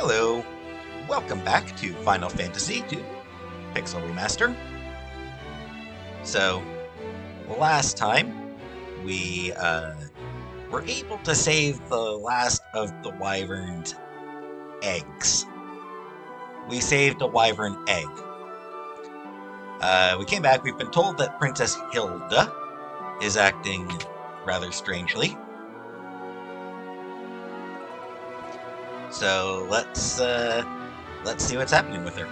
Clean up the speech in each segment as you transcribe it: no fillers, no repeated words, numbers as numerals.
Hello, welcome back to Final Fantasy II Pixel Remaster. So, last time we were able to save the last of the Wyvern's eggs. We saved a Wyvern egg. We came back, we've been told that Princess Hilda is acting rather strangely. So let's see what's happening with her.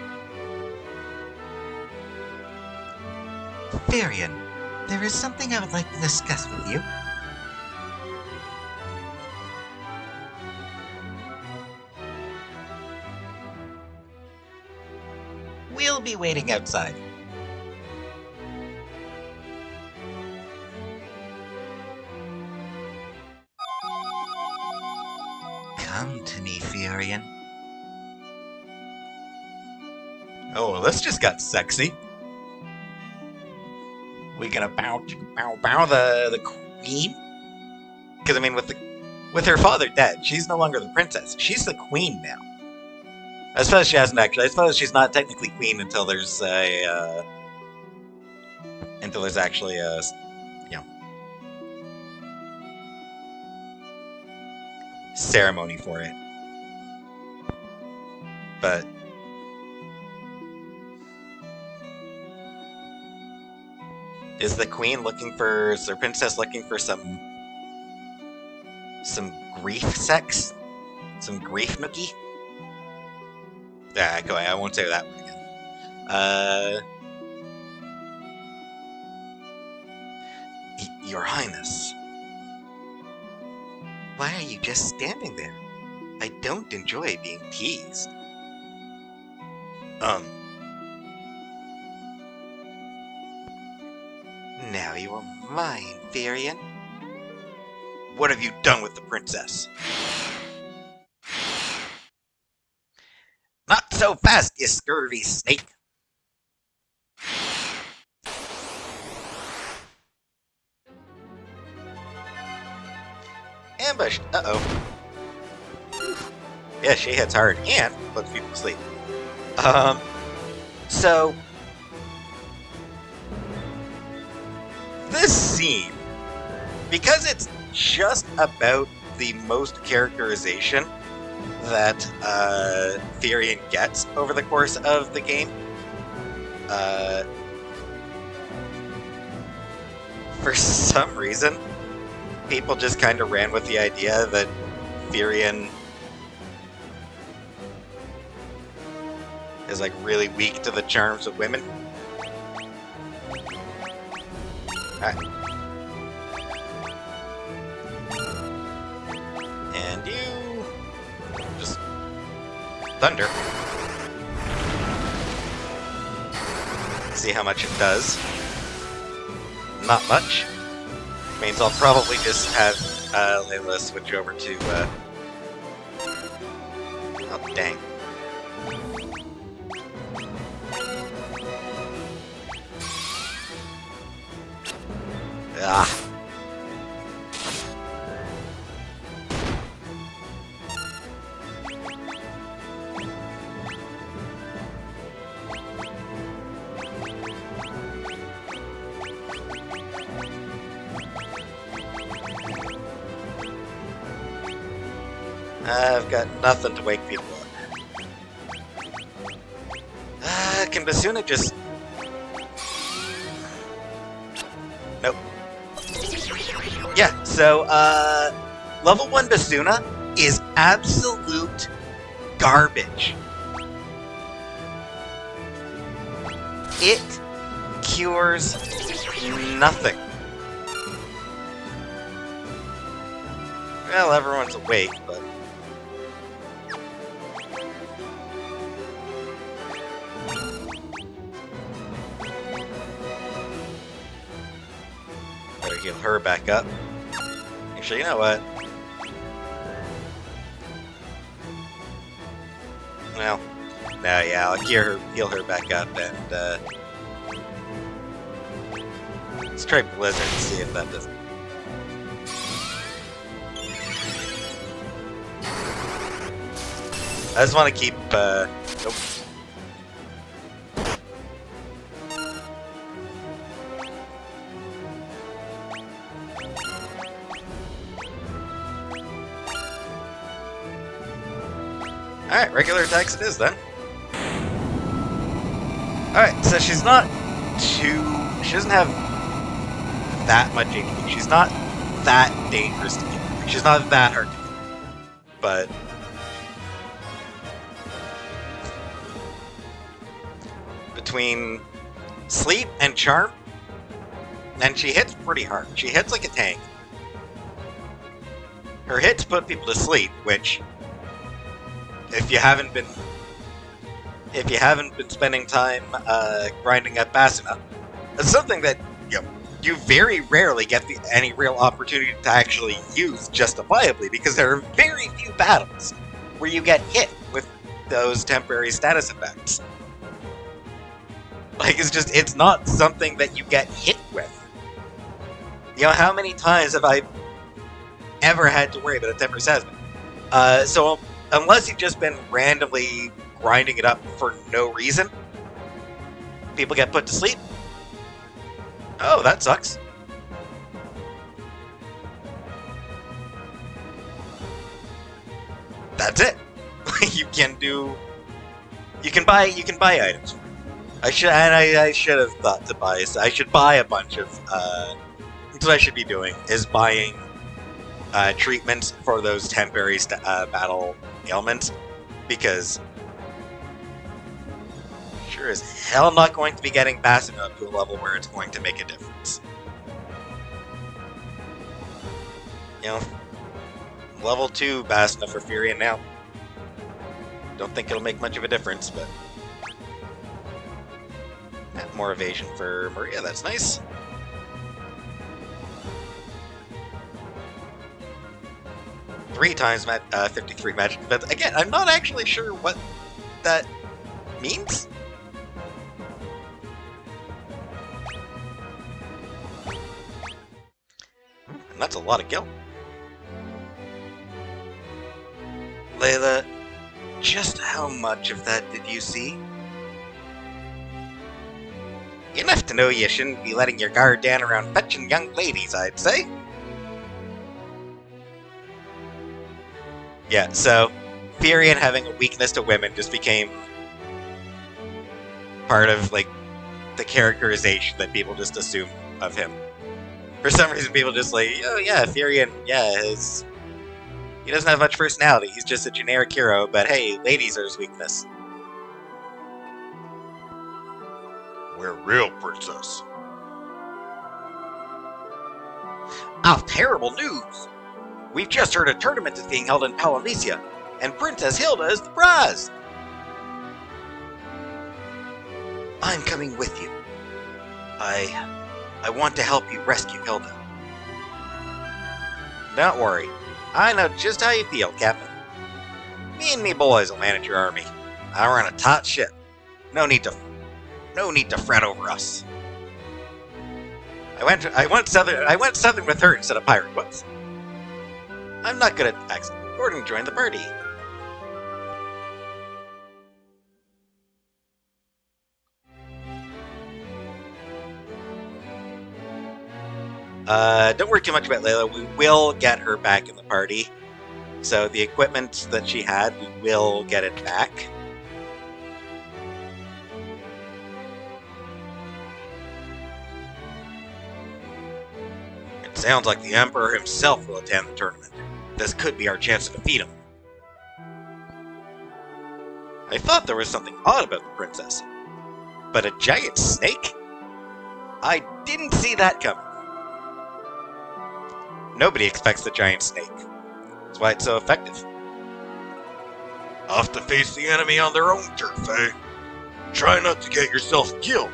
Varian, there is something I would like to discuss with you. We'll be waiting outside. Come to me, Varian. Oh, well, this just got sexy. We gonna bow the queen? Because I mean, with her father dead, she's no longer the princess. She's the queen now. I suppose she hasn't actually. I suppose she's not technically queen until there's actually a ceremony for it. But is the princess looking for some grief sex? Some grief nookie? Yeah, go ahead. I won't say that one again. Your Highness. Why are you just standing there? I don't enjoy being teased. Now you are mine, Varian. What have you done with the princess? Not so fast, you scurvy snake! Ambushed! Uh-oh. Yeah, she hits hard and puts people to sleep. So this scene, because it's just about the most characterization that Varian gets over the course of the game, for some reason, people just kind of ran with the idea that Varian is like really weak to the charms of women. And you just thunder. See how much it does. Not much. Means I'll probably just have Layla switch over to oh dang. Ah. I've got nothing to wake people up. Can Basuna just... Nope. Yeah, so, level 1 Basuna is absolute garbage. It cures nothing. Well, everyone's awake, but... Better heal her back up. Actually, you know what? Well, no, yeah, I'll heal her back up, and let's try Blizzard and see if that doesn't. I just want to keep, nope. Alright, regular attacks it is then. Alright, so she's not too... She doesn't have that much HP. She's not that dangerous to kill. She's not that hard to kill. But... between sleep and charm, and she hits pretty hard. She hits like a tank. Her hits put people to sleep, which... If you haven't been spending time grinding up Basina, it's something that you very rarely get any real opportunity to actually use justifiably, because there are very few battles where you get hit with those temporary status effects. Like, it's not something that you get hit with. You know, how many times have I ever had to worry about a temporary status effect? So unless you've just been randomly grinding it up for no reason, people get put to sleep. Oh, that sucks. That's it. You can buy items. I should have thought to buy. I should buy a bunch of. That's what I should be doing, is buying treatments for those temporary battle ailments, because sure as hell not going to be getting Bassin up to a level where it's going to make a difference. You know, level 2 Bassin for Furion now. Don't think it'll make much of a difference, but more evasion for Maria, that's nice. Three times 53 magic defense. Again, I'm not actually sure what that means. And that's a lot of gil. Layla, just how much of that did you see? Enough to know you shouldn't be letting your guard down around fetching young ladies, I'd say. Yeah, so Furion having a weakness to women just became part of, like, the characterization that people just assume of him. For some reason, people just like, oh yeah, Furion, yeah, he doesn't have much personality. He's just a generic hero, but hey, ladies are his weakness. We're real, princess. Ah, terrible news! We've just heard a tournament is being held in Polynesia, and Princess Hilda is the prize! I'm coming with you. I want to help you rescue Hilda. Don't worry. I know just how you feel, Captain. Me and me boys will manage your army. I run a taut ship. No need to fret over us. I went southern with her instead of pirate. Whoops. I'm not good at accent. Gordon joined the party. Don't worry too much about Layla. We will get her back in the party. So the equipment that she had, we will get it back. It sounds like the Emperor himself will attend the tournament. This could be our chance to defeat him. I thought there was something odd about the princess. But a giant snake? I didn't see that coming. Nobody expects the giant snake. That's why it's so effective. Off to face the enemy on their own turf, eh? Try not to get yourself killed.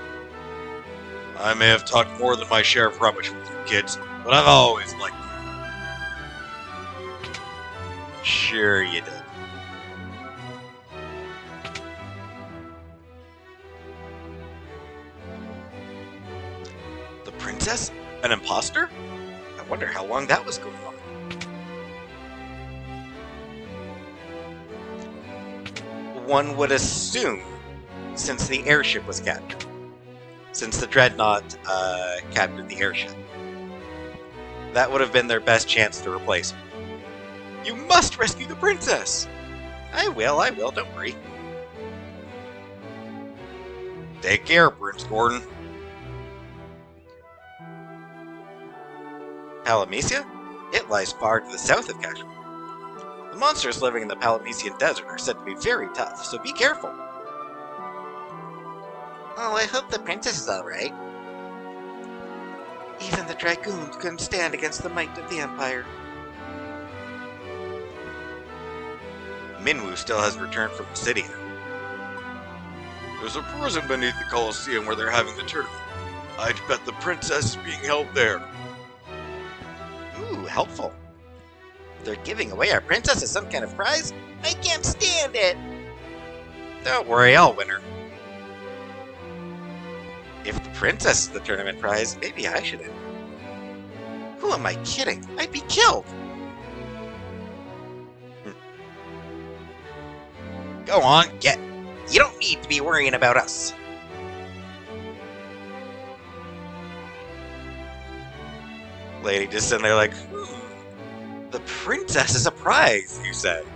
I may have talked more than my share of rubbish with you kids, but I've always liked you. Sure you did. The princess? An imposter? I wonder how long that was going on. one would assume, since the airship was captured. Since the Dreadnought captured the airship. That would have been their best chance to replace her. You must rescue the princess! I will, don't worry. Take care, Prince Gordon. Palamecia? It lies far to the south of Kashmir. The monsters living in the Palamecian desert are said to be very tough, so be careful. Oh, I hope the princess is alright. Even the dragoons couldn't stand against the might of the Empire. Minwu still has returned from Obsidian. There's a prison beneath the Colosseum where they're having the tournament. I'd bet the princess is being held there. Ooh, helpful. They're giving away our princess as some kind of prize? I can't stand it! Don't worry, I'll win her. If the princess is the tournament prize, maybe I should enter. Who am I kidding? I'd be killed! Go on, get. You don't need to be worrying about us. Lady just sitting there like, the princess is a prize, you said.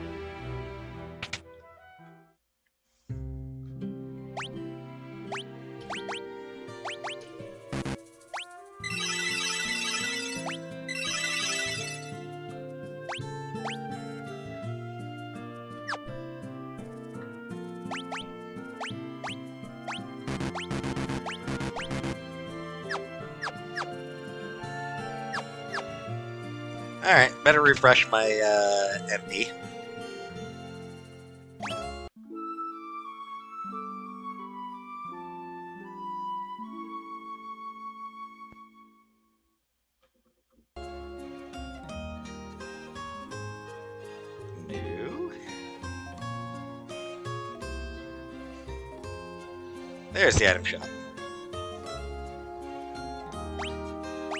Alright, better refresh my MP. New. There's the item shop.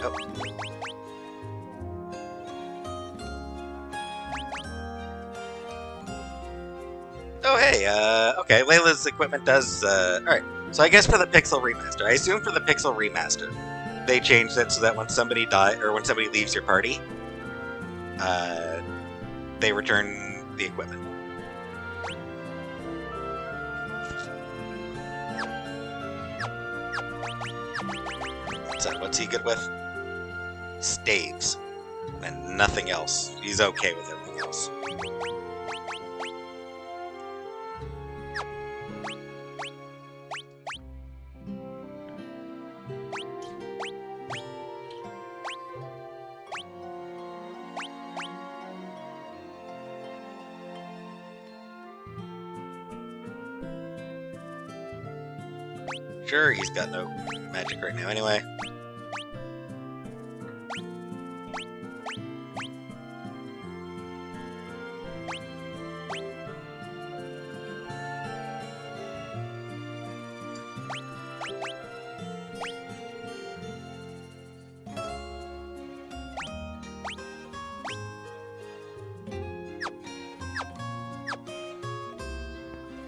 Oh. Oh, hey, okay, Layla's equipment does, alright. So I guess for the Pixel Remaster, I assume for the Pixel Remaster, they changed it so that when somebody or when somebody leaves your party, they return the equipment. So, what's he good with? Staves. And nothing else. He's okay with everything else. Sure, he's got no magic right now anyway.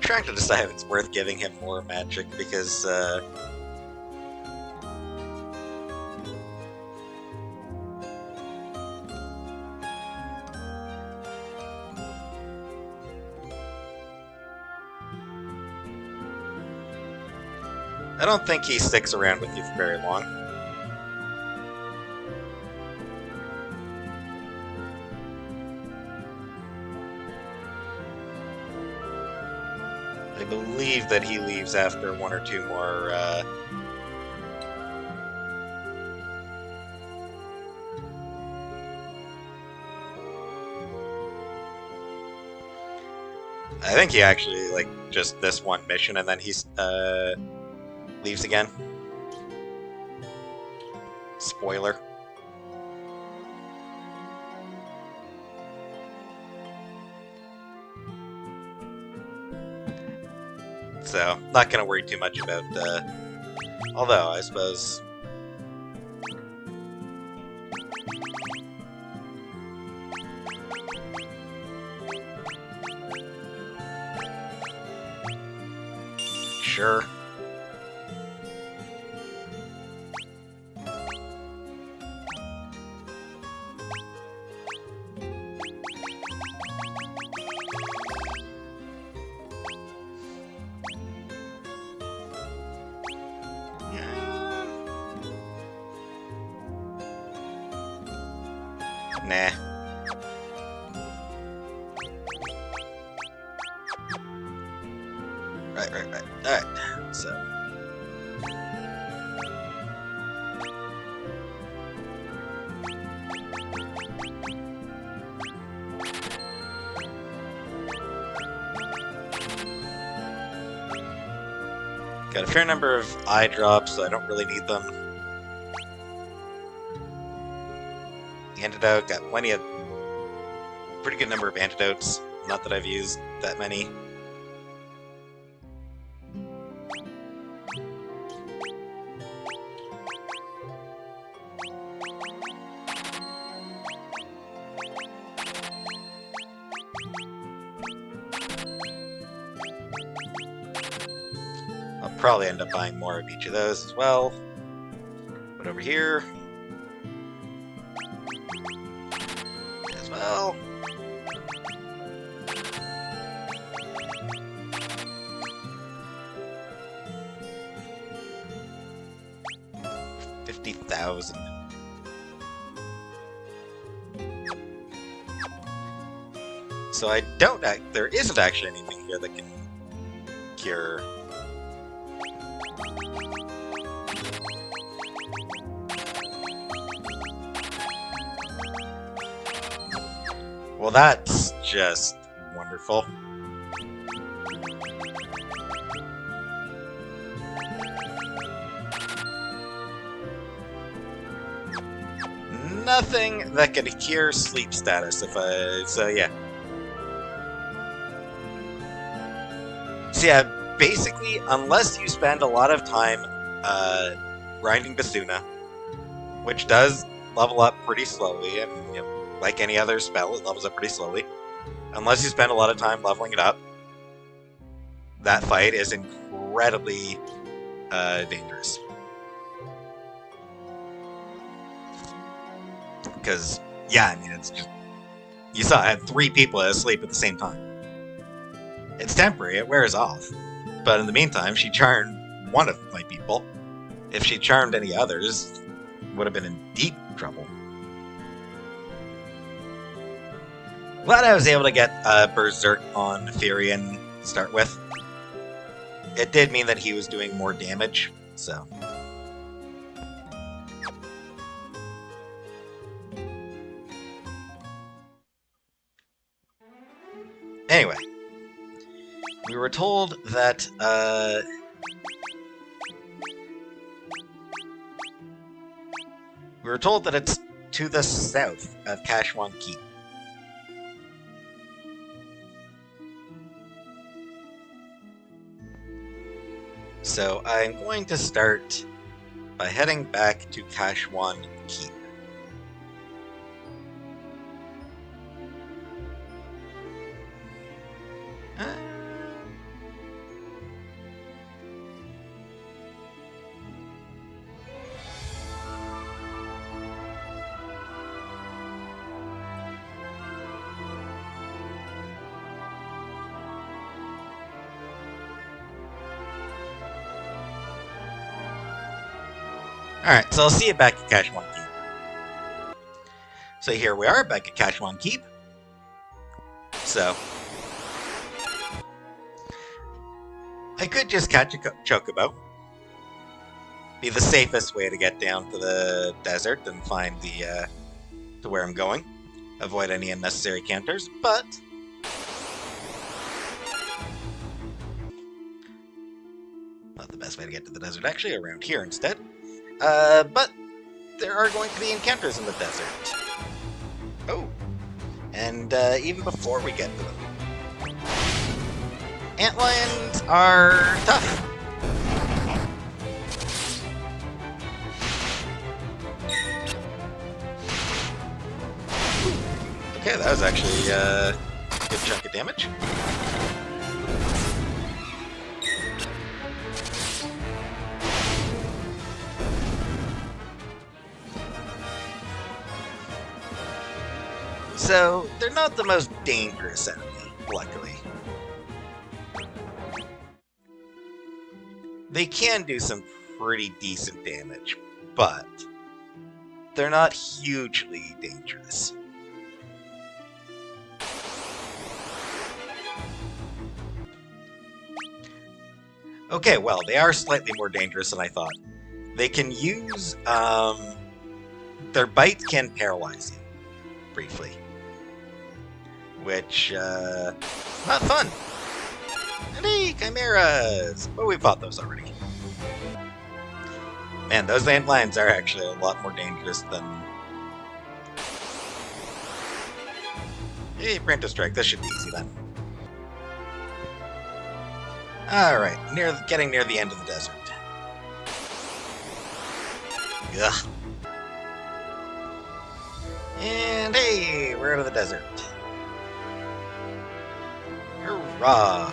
Trying to decide if it's worth giving him more magic because I don't think he sticks around with you for very long. I believe that he leaves after one or two more, I think he actually, like, just this one mission, and then he's, leaves again. Spoiler. So, not gonna worry too much about, although, I suppose... Sure. Nah. Right. Alright, so. Got a fair number of eye drops, so I don't really need them. Antidote, got plenty of... pretty good number of antidotes. Not that I've used that many. I'll probably end up buying more of each of those as well. But over here... as well. $50,000. So I don't. There isn't actually anything here that can cure. Well, that's just wonderful. Nothing that can cure sleep status so yeah. So yeah, basically, unless you spend a lot of time grinding Basuna, which does level up pretty slowly, and you know, like any other spell, it levels up pretty slowly. Unless you spend a lot of time leveling it up, that fight is incredibly dangerous. Because, yeah, I mean, it's just... You saw I had 3 people asleep at the same time. It's temporary, it wears off. But in the meantime, she charmed one of my people. If she charmed any others, would have been in deep trouble. Glad I was able to get Berserk on Furion to start with. It did mean that he was doing more damage, so... Anyway, we were told that, it's to the south of Kashwan Keep. So I'm going to start by heading back to Kashwan Keep. Alright, so I'll see you back at Kashwan Keep. So here we are, back at Kashwan Keep. So... I could just catch a chocobo. Be the safest way to get down to the desert and find the, to where I'm going. Avoid any unnecessary canters, but... Not the best way to get to the desert, actually, around here instead. But there are going to be encounters in the desert. Oh. And, even before we get to them. Antlions are tough. Okay, that was actually a good chunk of damage. So, they're not the most dangerous enemy, luckily. They can do some pretty decent damage, but they're not hugely dangerous. Okay, well, they are slightly more dangerous than I thought. They can use, their bites can paralyze you, briefly. Which, not fun. And hey, chimeras! But we fought those already. Man, those landmines are actually a lot more dangerous than... Hey, Print Strike, this should be easy then. Alright, getting near the end of the desert. Ugh. And hey, we're out of the desert. Hurrah!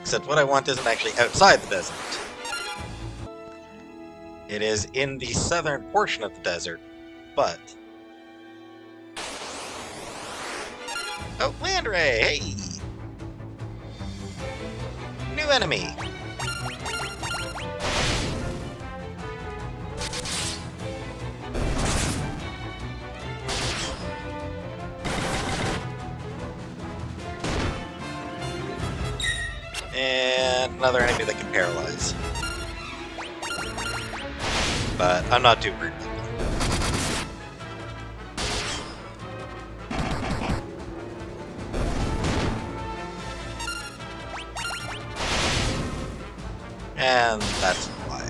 Except what I want isn't actually outside the desert. It is in the southern portion of the desert, but... Oh, Landray! Hey! New enemy! And another enemy that can paralyze. But I'm not too worried about them. And that's why.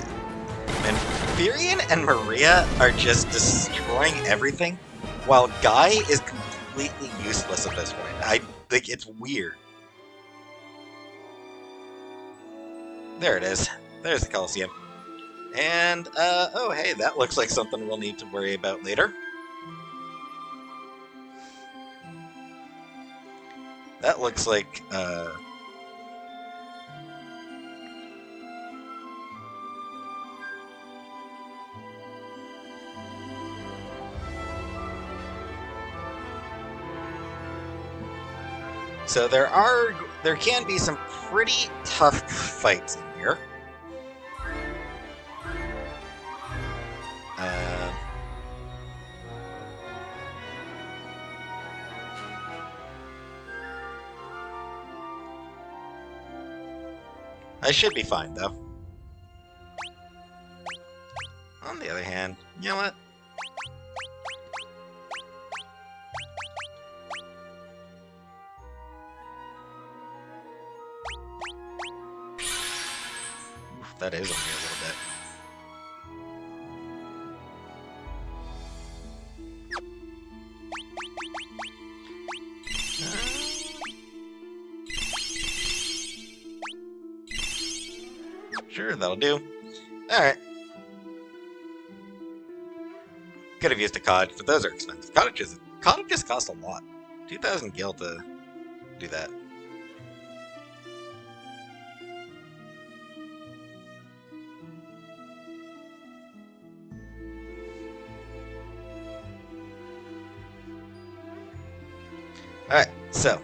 And Furion and Maria are just destroying everything, while Guy is completely useless at this point. I think it's weird. There it is. There's the Coliseum. And, oh hey, that looks like something we'll need to worry about later. That looks like, So there can be some pretty tough fights in here. I should be fine, though. On the other hand, you know what? Oof, that is only a little bit. Sure, that'll do. Alright. Could have used a cottage, but those are expensive. Cottages cost a lot. 2,000 gil to do that. Alright, so,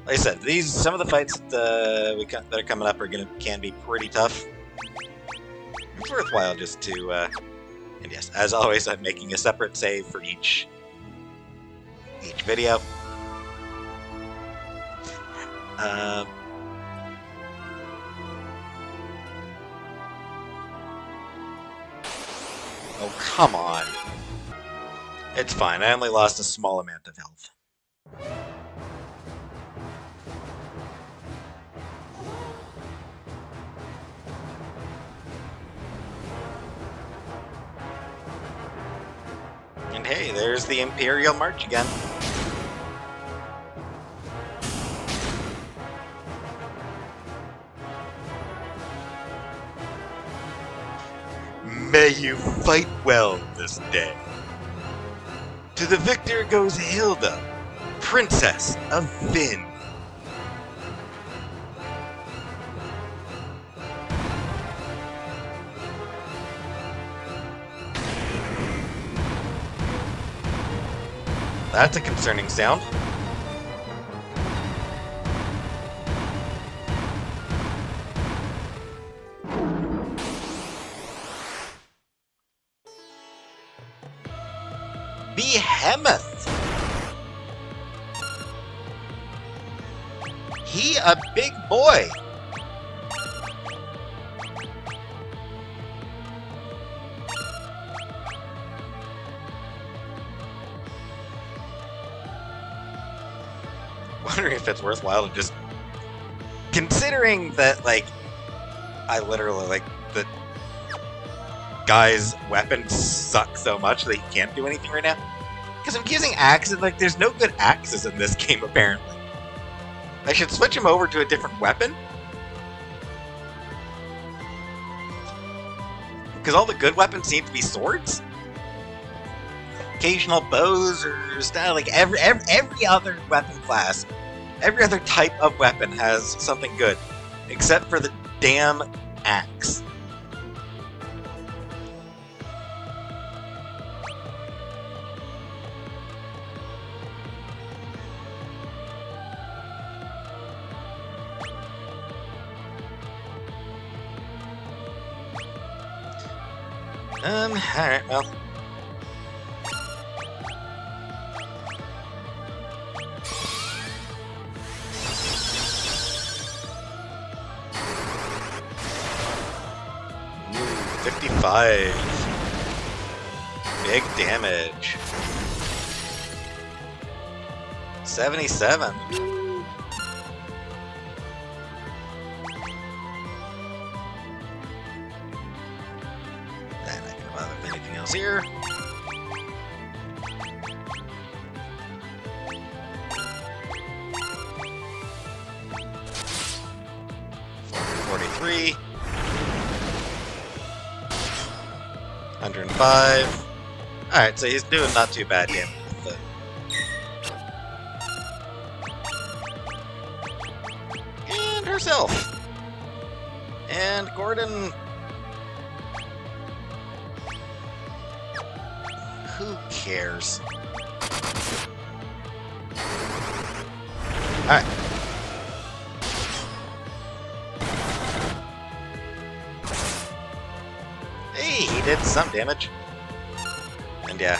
like I said, some of the fights that are coming up can be pretty tough. It's worthwhile just to, and yes, as always, I'm making a separate save for each video. Oh, come on. It's fine, I only lost a small amount of health. And hey, there's the Imperial March again. May you fight well this day. To the victor goes Hilda, Princess of Finn. That's a concerning sound. Behemoth! He a big boy! Wondering if it's worthwhile to just... Considering that, like, I literally, like, the guy's weapons suck so much that he can't do anything right now. Because I'm using axes, like, there's no good axes in this game, apparently. I should switch him over to a different weapon? Because all the good weapons seem to be swords? Occasional bows or style, like every other weapon class, every other type of weapon has something good, except for the damn axe. Alright, well. Ooh, 55. Big damage. 77. Anything else here? $43. 105. Alright, so he's doing not too bad damage with it. And herself. And Gordon. Who cares? Alright. Hey, he did some damage. And yeah,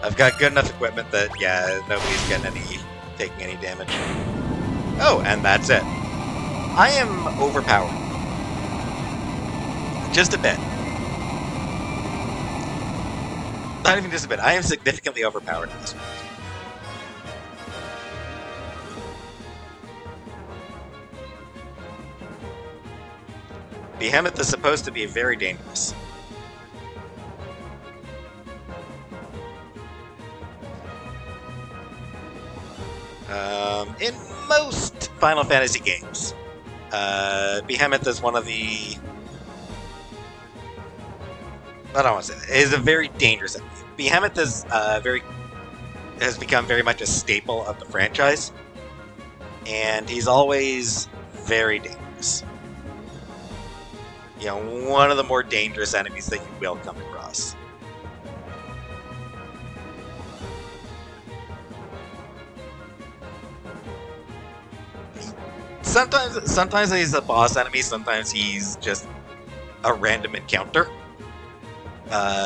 I've got good enough equipment that, yeah, nobody's taking any damage. Oh, and that's it. I am overpowered. Just a bit. Not even just a bit. I am significantly overpowered at this point. Behemoth is supposed to be very dangerous. In most Final Fantasy games, Behemoth is one of the... I don't want to say that. It is a very dangerous enemy. Behemoth is has become very much a staple of the franchise, and he's always very dangerous. You know, one of the more dangerous enemies that you will come across. Sometimes he's a boss enemy, sometimes he's just a random encounter.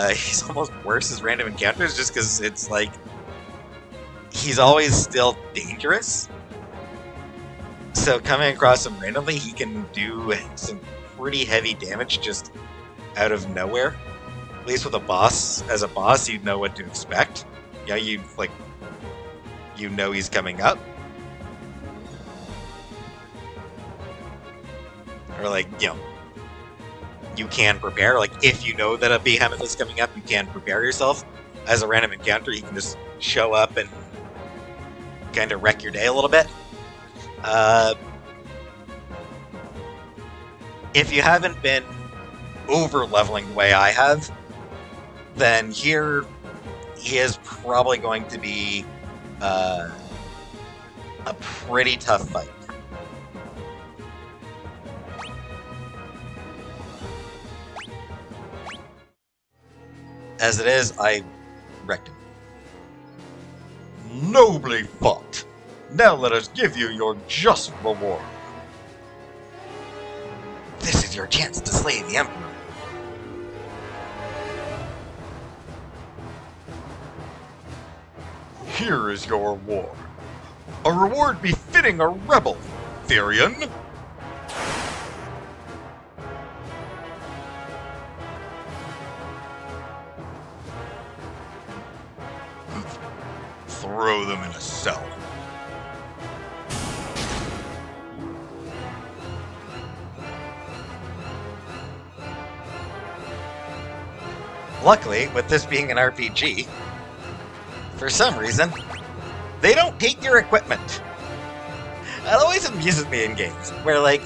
He's almost worse as random encounters just because it's like he's always still dangerous. So coming across him randomly, he can do some pretty heavy damage just out of nowhere. At least with a boss, as a boss, you know what to expect. Yeah, you know he's coming up. Or like, you know, you can prepare. Like, if you know that a behemoth is coming up, you can prepare yourself. As a random encounter, you can just show up and kind of wreck your day a little bit. If you haven't been over-leveling the way I have, then here he is probably going to be a pretty tough fight. As it is, I wrecked him. Nobly fought. Now let us give you your just reward. This is your chance to slay the Emperor. Here is your reward. A reward befitting a rebel, Therion. Throw them in a cell. Luckily, with this being an RPG, for some reason, they don't take your equipment. That always amuses me in games, where, like,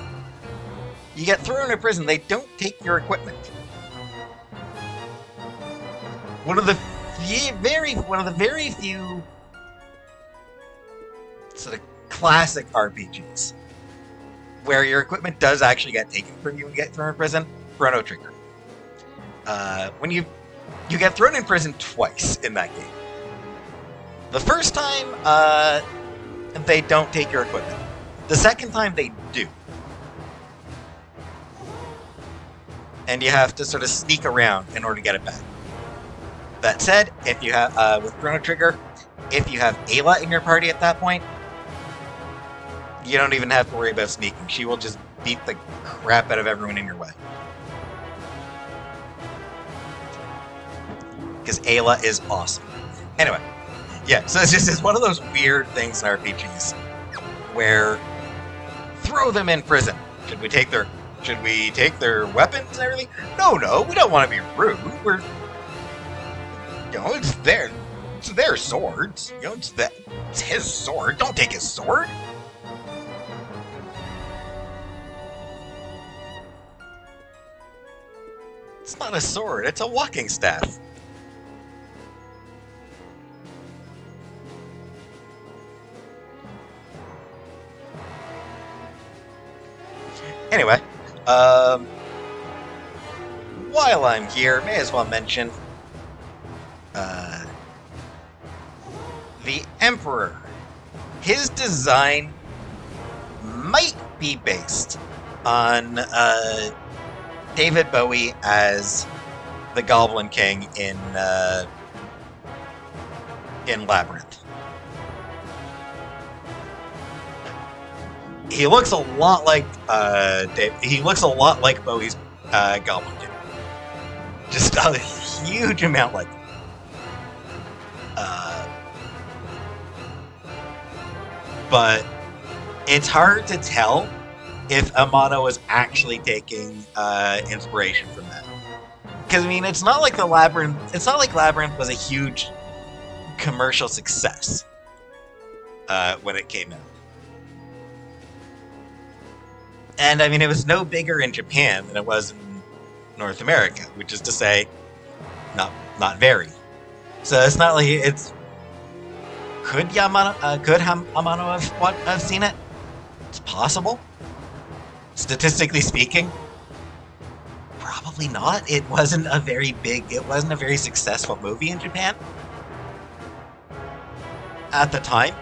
you get thrown in prison, they don't take your equipment. One of the very few sort of classic RPGs where your equipment does actually get taken from you and get thrown in prison, Chrono Trigger. When you get thrown in prison twice in that game. The first time, they don't take your equipment. The second time, they do. And you have to sort of sneak around in order to get it back. That said, if you have, with Chrono Trigger, if you have Ayla in your party at that point, you don't even have to worry about sneaking. She will just beat the crap out of everyone in your way. Because Ayla is awesome. Anyway, yeah, so it's one of those weird things in RPGs where throw them in prison. Should we take their weapons and everything? No, we don't want to be rude. We're, it's their swords. It's his sword. Don't take his sword. It's not a sword. It's a walking staff. Anyway, while I'm here, may as well mention the Emperor. His design might be based on David Bowie as the Goblin King in Labyrinth. He looks a lot like Bowie's Goblin King. Just a huge amount like him. But it's hard to tell if Amato is actually taking inspiration from that. Because I mean, it's not like Labyrinth was a huge commercial success when it came out. And I mean, it was no bigger in Japan than it was in North America, which is to say, not very. So it's not like it's. Could Amato have seen it? It's possible. Statistically speaking, probably not. It wasn't a very successful movie in Japan at the time,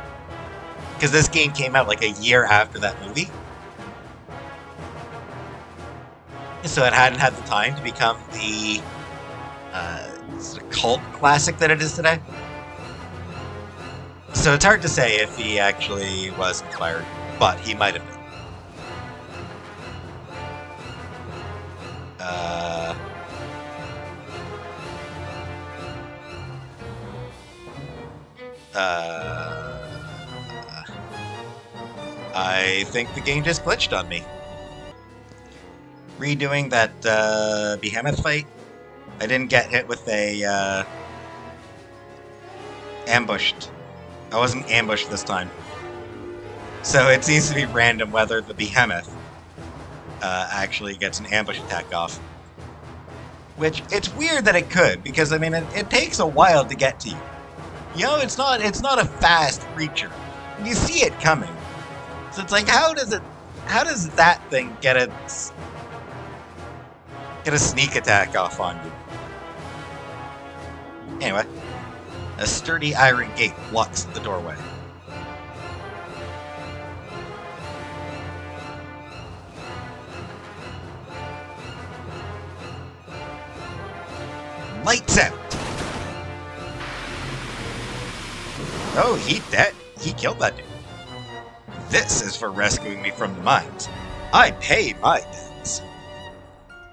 because this game came out like a year after that movie. So it hadn't had the time to become the sort of cult classic that it is today. So it's hard to say if he actually was inspired, but he might have been. I think the game just glitched on me. Redoing that behemoth fight, I didn't get hit with a ambushed. I wasn't ambushed this time. So it seems to be random whether the behemoth actually gets an ambush attack off. Which, it's weird that it could, because I mean, it takes a while to get to you. You know, it's not a fast creature. You see it coming. So it's like, how does that thing get a sneak attack off on you? Anyway, A sturdy iron gate blocks the doorway. Lights out! Oh, he killed that dude. This is for rescuing me from the mines. I pay my debts.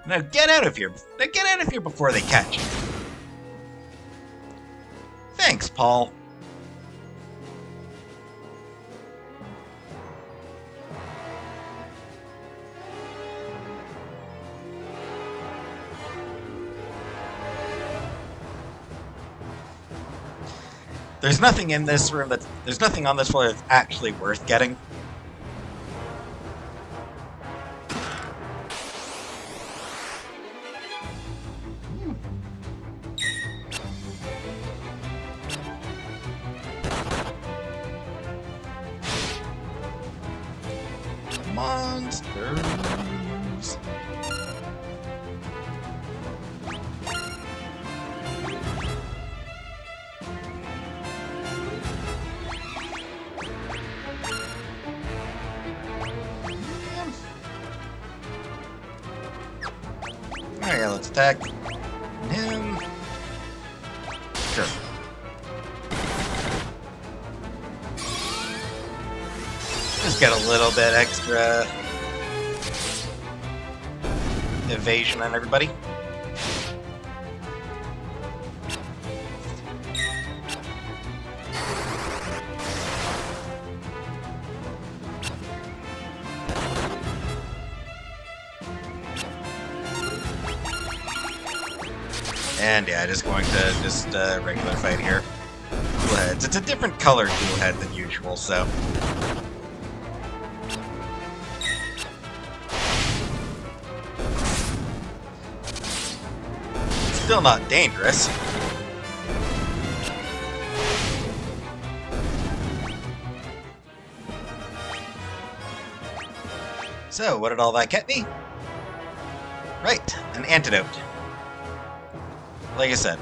Now get out of here. Now get out of here before they catch you. Thanks, Paul. There's nothing in this room there's nothing on this floor that's actually worth getting. Monsters. Alright, let's attack him. Sure. Just get a little bit extra evasion on everybody. And yeah, just going to regular fight here. Dual heads. It's a different color dual head than usual, so. Still not dangerous. So, what did all that get me? Right, an antidote. Like I said,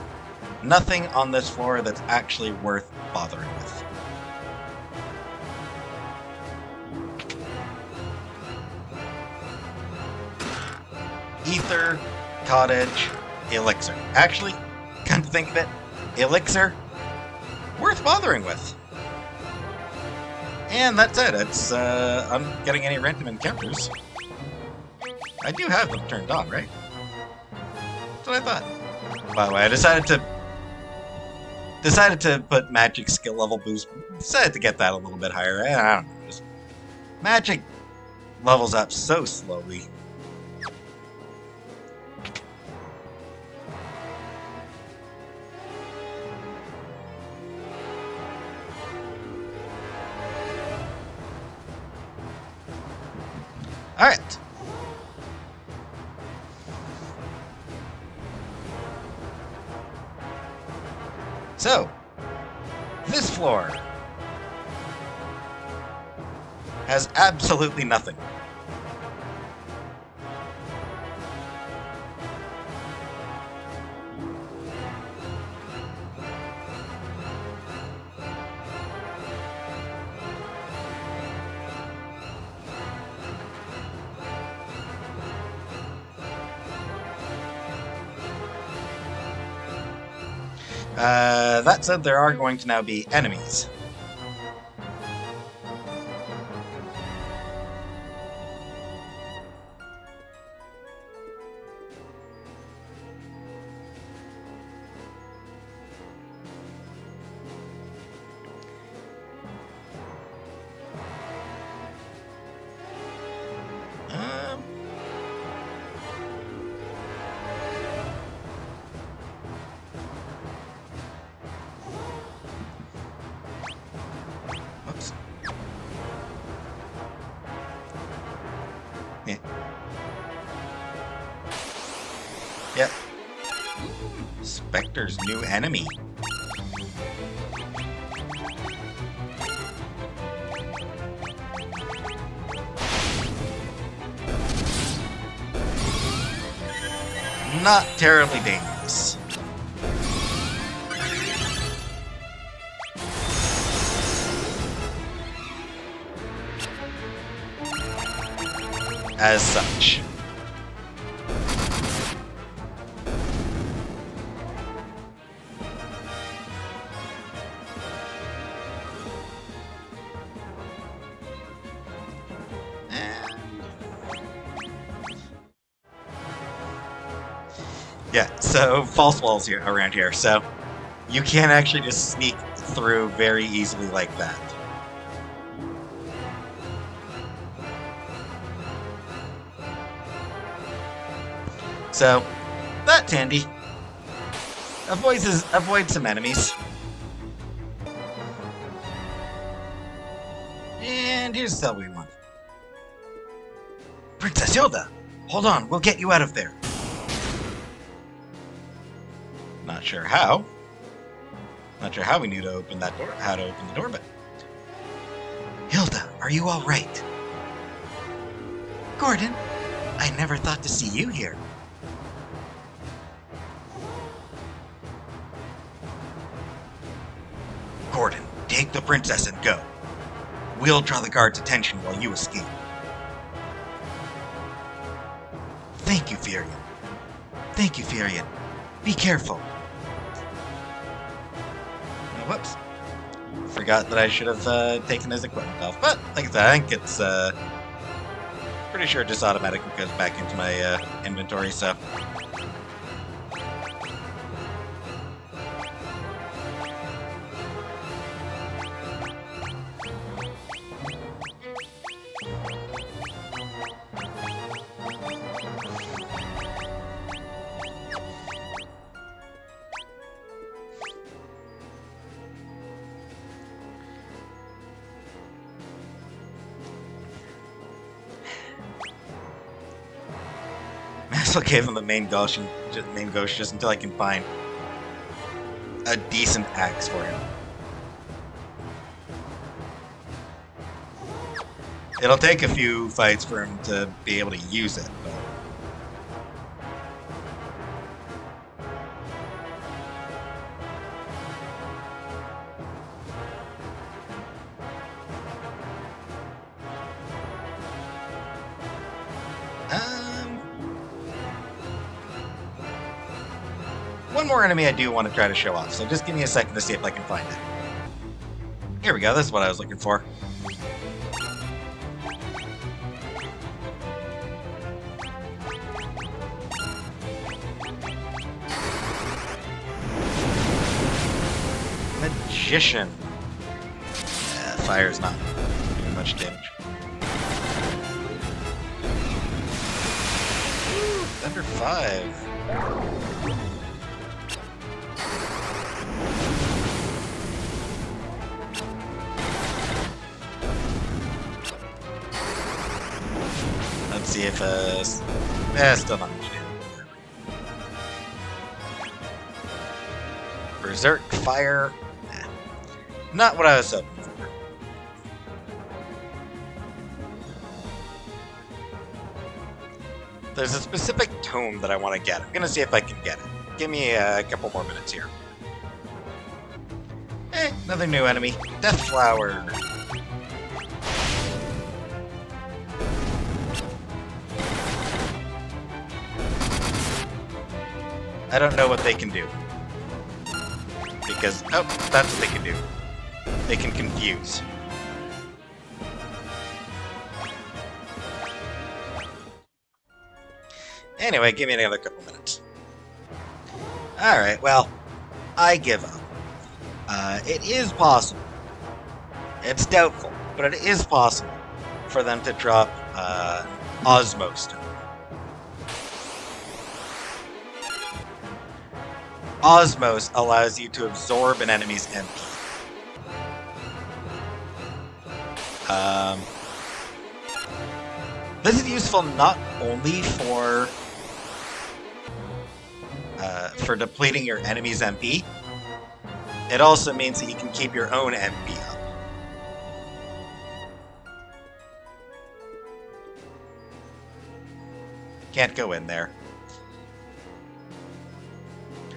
nothing on this floor that's actually worth bothering with. Ether, cottage, elixir. Actually, come to think of it, elixir, worth bothering with. And that's it. It's, I'm not getting any random encounters. I do have them turned on, right? That's what I thought. By the way, I decided to put magic skill level boost. Decided to get that a little bit higher. I don't know. Just magic levels up so slowly. All right. So, this floor has absolutely nothing. That said, there are going to now be enemies. Yeah. Yep. Spectre's new enemy. Not terribly dangerous. as such. Yeah, so false walls here around here, so you can't actually just sneak through very easily like that. So that's handy. Avoid some enemies. And here's the cell we want. Princess Hilda! Hold on, we'll get you out of there. Not sure how. Not sure how we knew to open that door, how to open the door, but... Hilda, are you all right? Gordon, I never thought to see you here. Gordon, take the princess and go. We'll draw the guard's attention while you escape. Thank you, Furion. Thank you, Furion. Be careful. Oh, whoops. Forgot that I should have taken his equipment off. But, like I said, I think it's pretty sure it just automatically goes back into my inventory, so... I gave him the main ghost just until I can find a decent axe for him. It'll take a few fights for him to be able to use it, but... One more enemy I do want to try to show off, so just give me a second to see if I can find it. Here we go, this is what I was looking for. Magician. Fire's not doing much damage. Ooh, under 5. Let's see if still not much damage. Berserk fire. Nah. Not what I was hoping for. There's a specific tome that I want to get. I'm gonna see if I can get it. Give me a couple more minutes here. Another new enemy. Death Flower. I don't know what they can do. Because, oh, that's what they can do. They can confuse. Anyway, give me another couple minutes. Alright, well, I give up. It is possible. It's doubtful, but it is possible for them to drop Osmo Stone. Osmos allows you to absorb an enemy's MP. This is useful not only for depleting your enemy's MP, it also means that you can keep your own MP up. Can't go in there.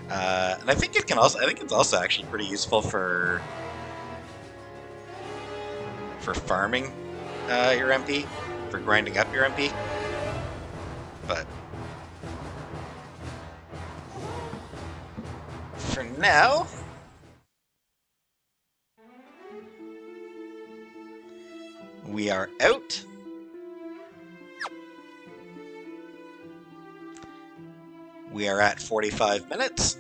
And I think it can also. I think it's also actually pretty useful for farming your MP, for grinding up your MP. But for now, we are out. We are at 45 minutes.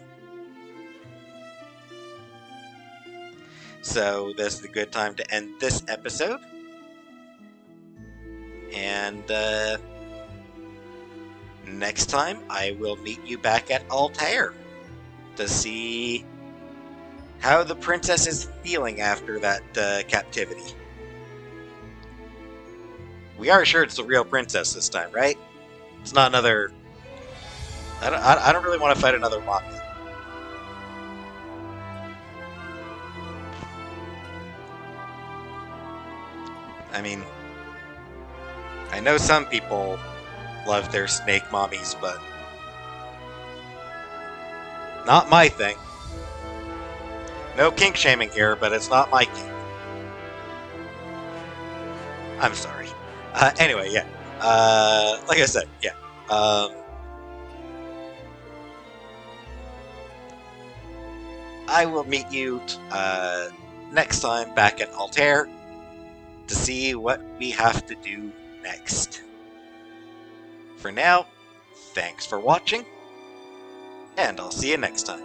So this is a good time to end this episode. And next time, I will meet you back at Altair to see how the princess is feeling after that captivity. We are sure it's the real princess this time, right? It's not another... I don't really want to fight another Lamia. I mean, I know some people love their snake mommies, but not my thing. No kink shaming here, but it's not my kink. I'm sorry. Anyway, yeah. Like I said, yeah. I will meet you next time back at Altair to see what we have to do next. For now, thanks for watching, and I'll see you next time.